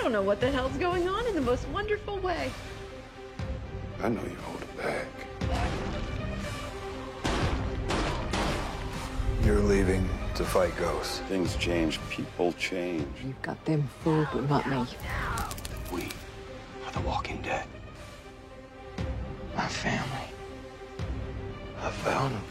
don't know what the hell's going on in the most wonderful way. I know you hold it back. You're leaving to fight ghosts. Things change, people change. You've got them fooled, but not me. We are the Walking Dead. My family. I found them.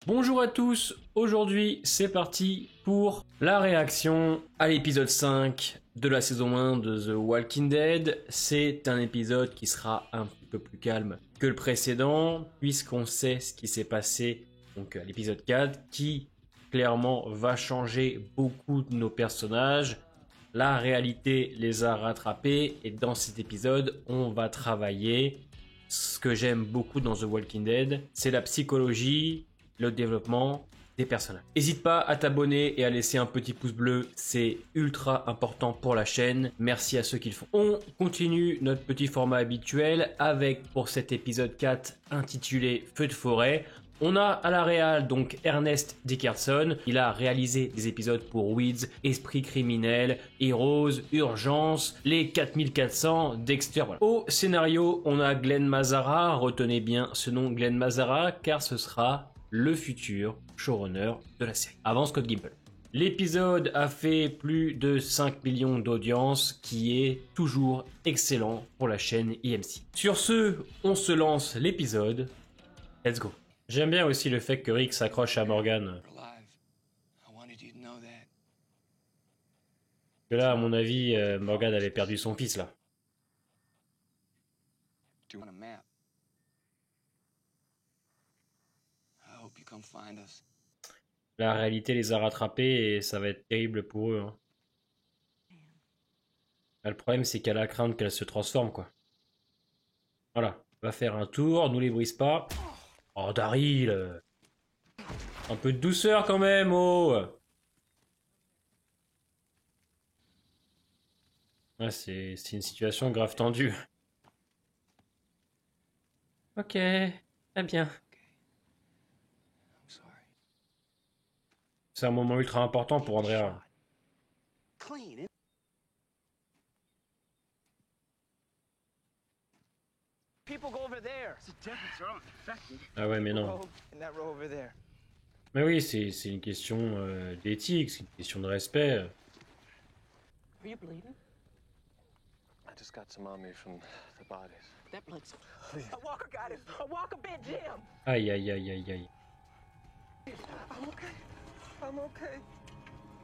Bonjour à tous, aujourd'hui c'est parti pour la réaction à l'épisode 5 de la saison 1 de The Walking Dead. C'est un épisode qui sera un petit peu plus calme que le précédent, puisqu'on sait ce qui s'est passé donc à l'épisode 4, qui clairement va changer beaucoup de nos personnages. La réalité les a rattrapés, et dans cet épisode, on va travailler ce que j'aime beaucoup dans The Walking Dead, c'est la psychologie, le développement des personnages. N'hésite pas à t'abonner et à laisser un petit pouce bleu, c'est ultra important pour la chaîne. Merci à ceux qui le font. On continue notre petit format habituel avec, pour cet épisode 4 intitulé Feu de forêt, on a à la réal donc Ernest Dickerson. Il a réalisé des épisodes pour Weeds, Esprit criminel, Heroes, Urgence, les 4400, Dexter. Voilà. Au scénario, on a Glenn Mazzara. Retenez bien ce nom, Glenn Mazzara, car ce sera le futur showrunner de la série, avant Scott Gimple. L'épisode a fait plus de 5 millions d'audience, qui est toujours excellent pour la chaîne IMC. Sur ce, on se lance l'épisode. Let's go. J'aime bien aussi le fait que Rick s'accroche à Morgan. Que là, à mon avis, Morgan avait perdu son fils, là. La réalité les a rattrapés et ça va être terrible pour eux. Hein. Là, le problème, c'est qu'elle a crainte qu'elle se transforme, quoi. Voilà, va faire un tour, nous les brise pas. Oh, Daryl, un peu de douceur quand même, oh. Ouais, c'est une situation grave tendue. Ok, très bien. C'est un moment ultra important pour Andrea. Ah ouais, mais non. Mais oui, c'est une question d'éthique, c'est une question de respect. Aïe, aïe, aïe, aïe, aïe.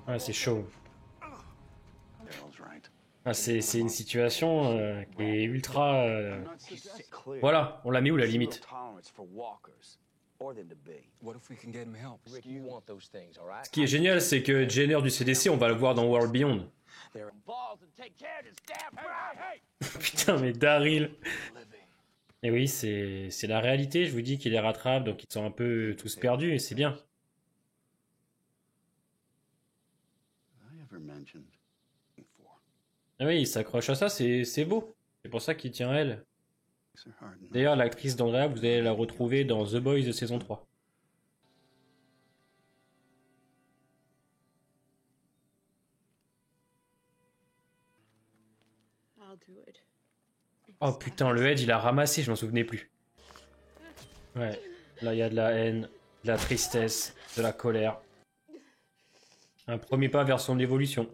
Ah, c'est chaud. Ah, c'est une situation qui est ultra... Voilà, on l'a mis où la limite? Ce qui est génial, c'est que Jenner du CDC, on va le voir dans World Beyond. Putain, mais Daryl. Et oui, c'est la réalité, je vous dis qu'il les rattrape, donc ils sont un peu tous perdus, et c'est bien. Ah oui, il s'accroche à ça, c'est beau. C'est pour ça qu'il tient à elle. D'ailleurs, l'actrice d'Andrea, vous allez la retrouver dans The Boys de saison 3. Oh putain, le Edge, il a ramassé, je m'en souvenais plus. Ouais, là il y a de la haine, de la tristesse, de la colère. Un premier pas vers son évolution.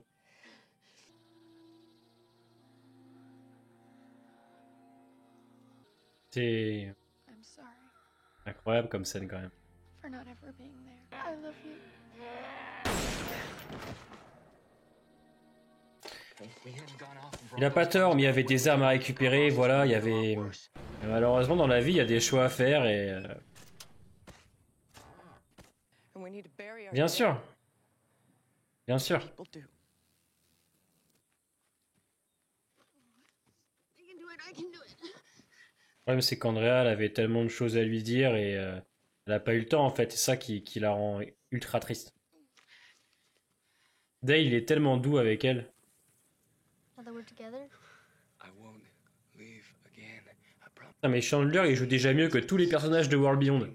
C'est incroyable comme scène quand même. Il a pas tort, mais il y avait des armes à récupérer, voilà, il y avait... Malheureusement dans la vie, il y a des choix à faire et... Bien sûr. Bien sûr. Le problème, c'est qu'Andrea, elle avait tellement de choses à lui dire et elle n'a pas eu le temps, en fait. C'est ça qui la rend ultra triste. Dale, il est tellement doux avec elle. Ah, mais Chandler, il joue déjà mieux que tous les personnages de World Beyond.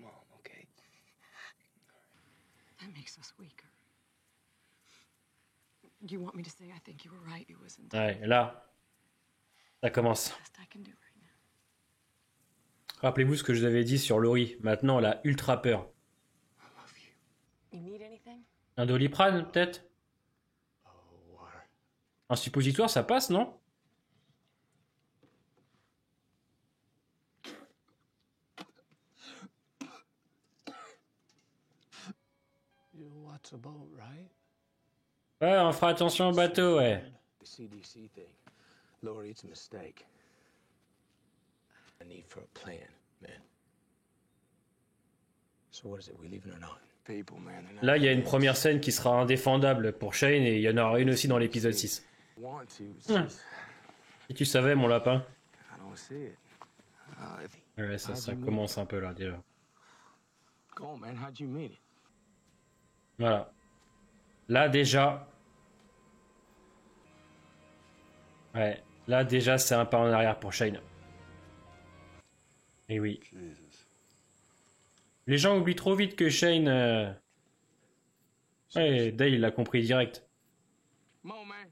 you want me to say I think you were right, it wasn't Ouais, là, ça commence. the best I can do right now. Rappelez-vous ce que je vous avais dit sur Laurie. Maintenant, elle a ultra peur. You need anything? Un Doliprane, peut-être? Un suppositoire, ça passe, non? You watch the boat, right? Ouais, on fera attention au bateau, ouais. The CDC thing. Laurie, it's a mistake. A need for a plan, man. So what is it? We leaving or not? People, man. they're not Là, il y a une première scène qui sera indéfendable pour Shane et il y en aura une aussi dans l'épisode 6. want to. It's Hmm. just, Si tu savais, mon lapin. I don't see it. Ouais, ça commence un peu là, déjà. Go on, man. How'd you meet it? Voilà. Là, déjà... Ouais, là, déjà, c'est un pas en arrière pour Shane. Et oui. Jesus. Les gens oublient trop vite que Shane... Ouais, Dale, il l'a compris direct. Come on, man.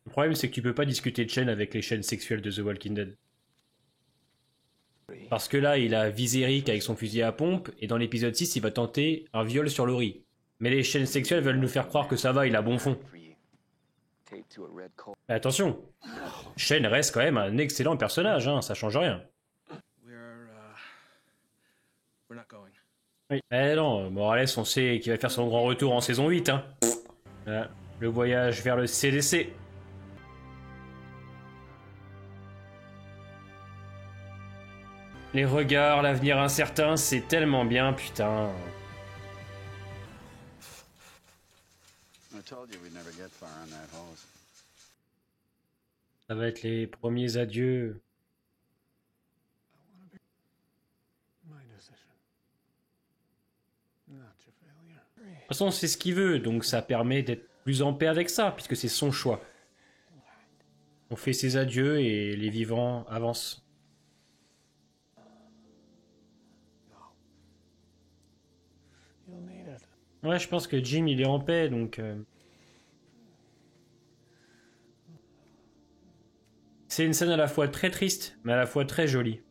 Le problème, c'est que tu peux pas discuter de Shane avec les chaînes sexuelles de The Walking Dead. Parce que là, il a visé Rick avec son fusil à pompe, et dans l'épisode 6, il va tenter un viol sur Laurie. Mais les chaînes sexuelles veulent nous faire croire que ça va, il a bon fond. Mais attention, Shane reste quand même un excellent personnage, hein, ça change rien. We're not going. Oui. Eh non, Morales, on sait qu'il va faire son grand retour en saison 8, hein. Voilà, le voyage vers le CDC. Les regards, l'avenir incertain, c'est tellement bien, putain. I told you we'd never get far on that hose. Ça va être les premiers adieux. My decision. Not your failure. De toute façon, c'est ce qu'il veut, donc ça permet d'être plus en paix avec ça, puisque c'est son choix. On fait ses adieux et les vivants avancent. You'll need it. Ouais, je pense que Jim, il est en paix, donc... C'est une scène à la fois très triste, mais à la fois très jolie.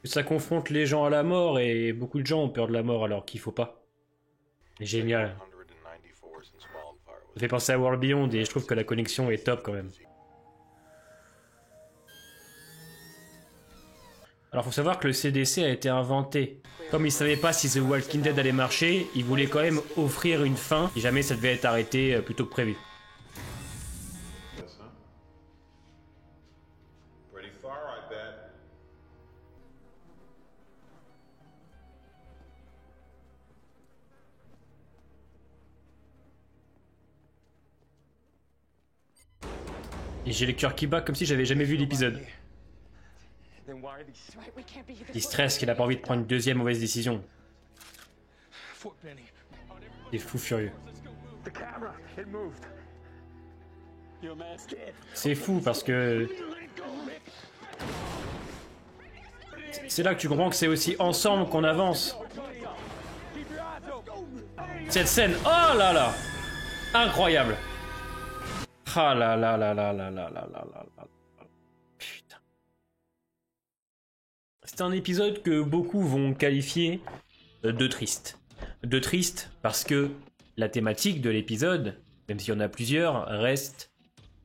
Ça confronte les gens à la mort, et beaucoup de gens ont peur de la mort alors qu'il faut pas. C'est génial. Ça fait penser à World Beyond, et je trouve que la connexion est top quand même. Alors faut savoir que le CDC a été inventé. Comme ils savaient pas si The Walking Dead allait marcher, ils voulaient quand même offrir une fin si jamais ça devait être arrêté plus tôt que prévu. Pretty far, I bet. Et j'ai le cœur qui bat comme si j'avais jamais vu l'épisode. Then why are these That's right, we can't be here Il this stresse qu'il a pas envie de prendre une deuxième mauvaise décision. Fort Benny? Il est fou furieux. The camera, it moved. Your mask. C'est fou parce que... C'est là que tu comprends que c'est aussi ensemble qu'on avance. Cette scène, oh là là, incroyable. Ah là là là là là là là là là là. Putain. C'est un épisode que beaucoup vont qualifier de triste. De triste parce que la thématique de l'épisode, même s'il y en a plusieurs, reste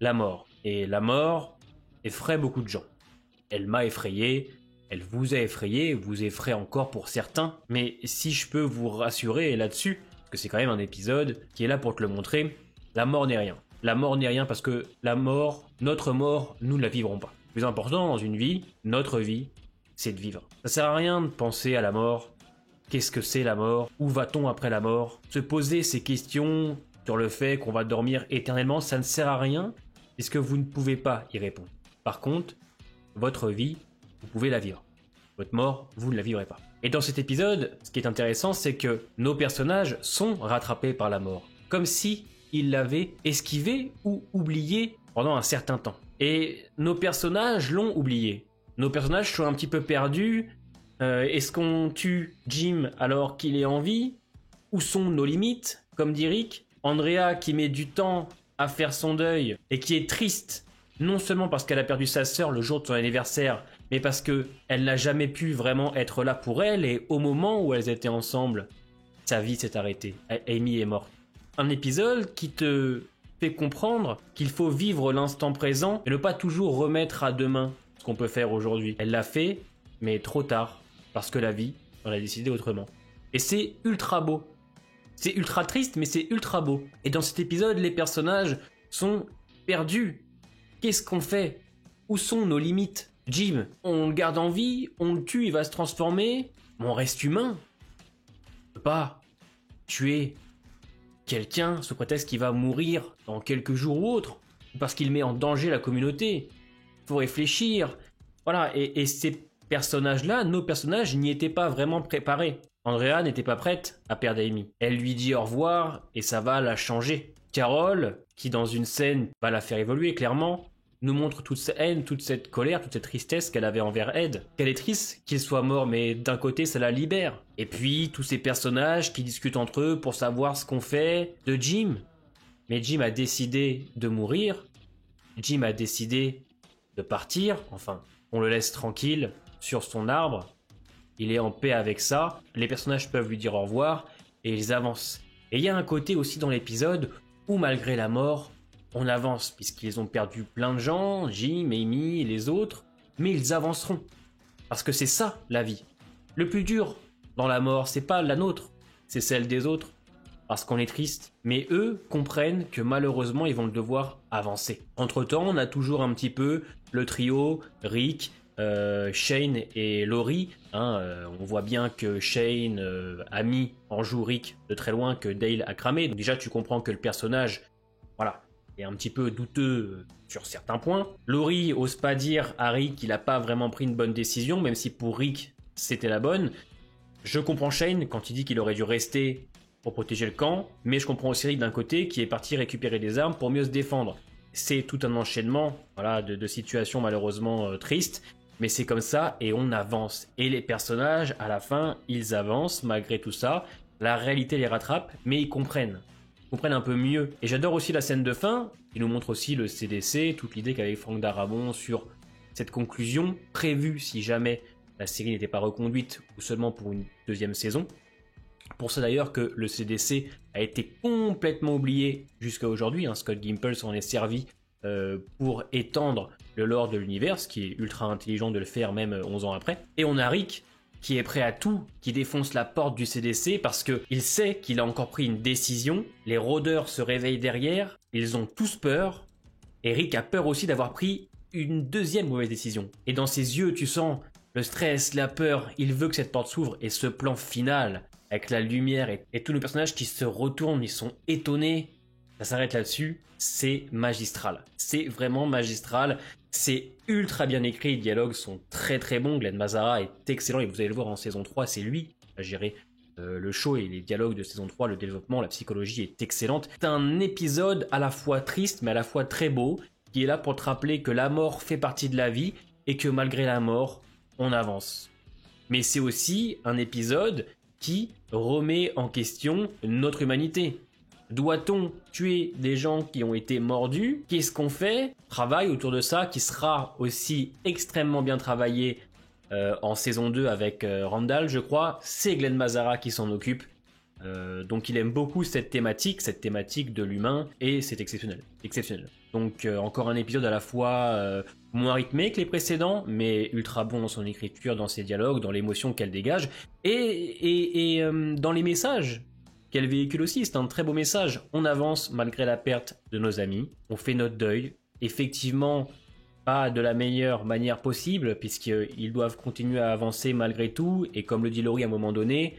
la mort. Et la mort effraie beaucoup de gens. Elle m'a effrayé, elle vous a effrayé, vous effraie encore pour certains. Mais si je peux vous rassurer là-dessus, parce que c'est quand même un épisode qui est là pour te le montrer, la mort n'est rien. La mort n'est rien parce que la mort, notre mort, nous ne la vivrons pas. Le plus important dans une vie, notre vie, c'est de vivre. Ça sert à rien de penser à la mort. Qu'est-ce que c'est la mort? Où va-t-on après la mort? Se poser ces questions sur le fait qu'on va dormir éternellement, ça ne sert à rien puisque vous ne pouvez pas y répondre. Par contre, votre vie, vous pouvez la vivre. Votre mort, vous ne la vivrez pas. Et dans cet épisode, ce qui est intéressant, c'est que nos personnages sont rattrapés par la mort. Comme si ils l'avaient esquivé ou oublié pendant un certain temps. Et nos personnages l'ont oublié. Nos personnages sont un petit peu perdus. Est-ce qu'on tue Jim alors qu'il est en vie? Où sont nos limites? Comme dit Rick, Andrea qui met du temps à faire son deuil et qui est triste, non seulement parce qu'elle a perdu sa sœur le jour de son anniversaire, mais parce que elle n'a jamais pu vraiment être là pour elle et au moment où elles étaient ensemble, sa vie s'est arrêtée. Amy est morte. Un épisode qui te fait comprendre qu'il faut vivre l'instant présent et ne pas toujours remettre à demain ce qu'on peut faire aujourd'hui. Elle l'a fait, mais trop tard, parce que la vie en a décidé autrement. Et c'est ultra beau. C'est ultra triste, mais c'est ultra beau. Et dans cet épisode, les personnages sont perdus. Qu'est-ce qu'on fait? Où sont nos limites? Jim, on le garde en vie, on le tue, il va se transformer, mais on reste humain. On peut pas tuer quelqu'un sous prétexte qu'il va mourir dans quelques jours ou autres, parce qu'il met en danger la communauté. Faut réfléchir. Voilà, et ces personnages-là, nos personnages, n'y étaient pas vraiment préparés. Andrea n'était pas prête à perdre Amy. Elle lui dit au revoir et ça va la changer. Carol, qui dans une scène va la faire évoluer clairement, nous montre toute cette haine, toute cette colère, toute cette tristesse qu'elle avait envers Ed. Qu'elle est triste qu'il soit mort, mais d'un côté ça la libère. Et puis tous ces personnages qui discutent entre eux pour savoir ce qu'on fait de Jim. Mais Jim a décidé de mourir. Jim a décidé de partir. Enfin, on le laisse tranquille sur son arbre. Il est en paix avec ça. Les personnages peuvent lui dire au revoir et ils avancent. Et il y a un côté aussi dans l'épisode où malgré la mort, on avance, puisqu'ils ont perdu plein de gens, Jim, Amy et les autres, mais ils avanceront. Parce que c'est ça, la vie. Le plus dur dans la mort, c'est pas la nôtre, c'est celle des autres. Parce qu'on est triste. Mais eux comprennent que malheureusement, ils vont devoir avancer. Entre-temps, on a toujours un petit peu le trio, Rick, Shane et Laurie. On voit bien que Shane a mis en joue Rick de très loin, que Dale a cramé. Donc déjà, tu comprends que le personnage, voilà, est un petit peu douteux sur certains points. Laurie ose pas dire à Rick qu'il a pas vraiment pris une bonne décision, même si pour Rick, c'était la bonne. Je comprends Shane quand il dit qu'il aurait dû rester pour protéger le camp, mais je comprends aussi Rick d'un côté qui est parti récupérer des armes pour mieux se défendre. C'est tout un enchaînement, voilà, de situations malheureusement tristes, mais c'est comme ça et on avance. Et les personnages, à la fin, ils avancent malgré tout ça. La réalité les rattrape, mais ils comprennent un peu mieux. Et j'adore aussi la scène de fin, qui nous montre aussi le CDC, toute l'idée qu'avait Frank Darabont sur cette conclusion prévue si jamais la série n'était pas reconduite ou seulement pour une deuxième saison. Pour ça d'ailleurs que le CDC a été complètement oublié jusqu'à aujourd'hui. Scott Gimple s'en est servi pour étendre le lore de l'univers, ce qui est ultra intelligent de le faire même 11 ans après. Et on a Rick qui est prêt à tout, qui défonce la porte du CDC parce qu'il sait qu'il a encore pris une décision. Les rôdeurs se réveillent derrière, ils ont tous peur. Et Rick a peur aussi d'avoir pris une deuxième mauvaise décision. Et dans ses yeux, tu sens le stress, la peur. Il veut que cette porte s'ouvre. Et ce plan final, avec la lumière et tous nos personnages qui se retournent, ils sont étonnés. Ça s'arrête là-dessus. C'est magistral. C'est vraiment magistral. C'est ultra bien écrit. Les dialogues sont très très bons. Glenn Mazzara est excellent. Et vous allez le voir en saison 3, c'est lui qui a géré le show et les dialogues de saison 3, le développement, la psychologie est excellente. C'est un épisode à la fois triste mais à la fois très beau, qui est là pour te rappeler que la mort fait partie de la vie et que malgré la mort, on avance. Mais c'est aussi un épisode qui remet en question notre humanité. Doit-on tuer des gens qui ont été mordus? Qu'est-ce qu'on fait? Travail autour de ça qui sera aussi extrêmement bien travaillé en saison 2 avec Randall, je crois. C'est Glenn Mazzara qui s'en occupe. Donc il aime beaucoup cette thématique de l'humain, et c'est exceptionnel. Donc encore un épisode à la fois moins rythmé que les précédents, mais ultra bon dans son écriture, dans ses dialogues, dans l'émotion qu'elle dégage, et dans les messages qu'elle véhicule aussi. C'est un très beau message. On avance malgré la perte de nos amis, on fait notre deuil, effectivement pas de la meilleure manière possible, puisqu'ils doivent continuer à avancer malgré tout, et comme le dit Laurie à un moment donné,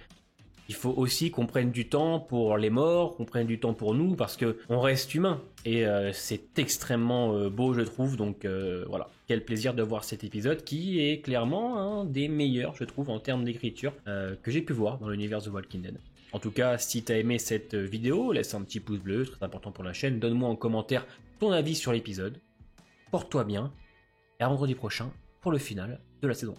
il faut aussi qu'on prenne du temps pour les morts, qu'on prenne du temps pour nous, parce qu'on reste humain. Et c'est extrêmement beau, je trouve. Donc voilà, quel plaisir de voir cet épisode, qui est clairement un des meilleurs, je trouve, en termes d'écriture, que j'ai pu voir dans l'univers de Walking Dead. En tout cas, si t'as aimé cette vidéo, laisse un petit pouce bleu, très important pour la chaîne. Donne-moi en commentaire ton avis sur l'épisode. Porte-toi bien, et à vendredi prochain pour le final de la saison.